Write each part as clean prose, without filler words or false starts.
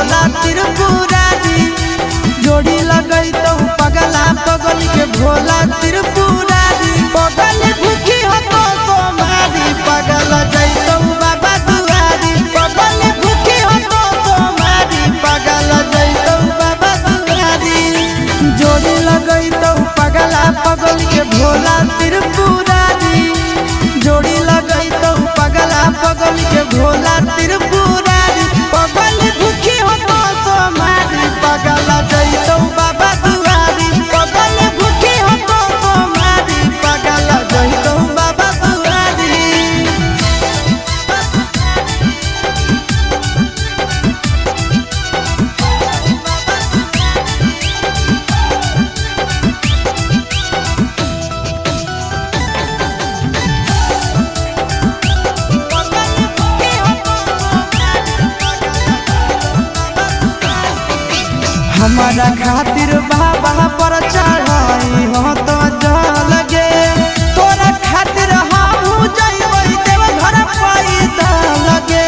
भोला त्रिपुरारी जोड़ी लगई तो पगला पगल के भोला त्रिपुरारी पगल भूखी हो तो सोमारी पगल जैतो बाबा दुआरी पगल भूखी हो तो सोमारी पगल जैतो बाबा दुआरी जोड़ी लगई तो पगला पगल के भोला त्रिपुरारी जोड़ी लगई तो पगला पगल के भोला त्रिपुरारी पगल भूखी हो तो सोमारी पगल जैतो बाबा दुआरी पगल भूखी हो तो सोमारी पगल जैतो बाबा दुआरी। हमारा खातिर बाबा पर चढ़ाई हो तो लगे तोरा खातिर हम जइबै देव घर पैदा लगे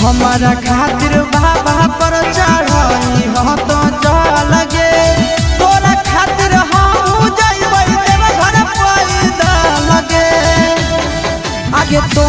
हमारा खातिर बाबा पर चढ़ाई हो तो लगे तोरा खातिर हम जइबै देव घर पैदा लगे आगे तो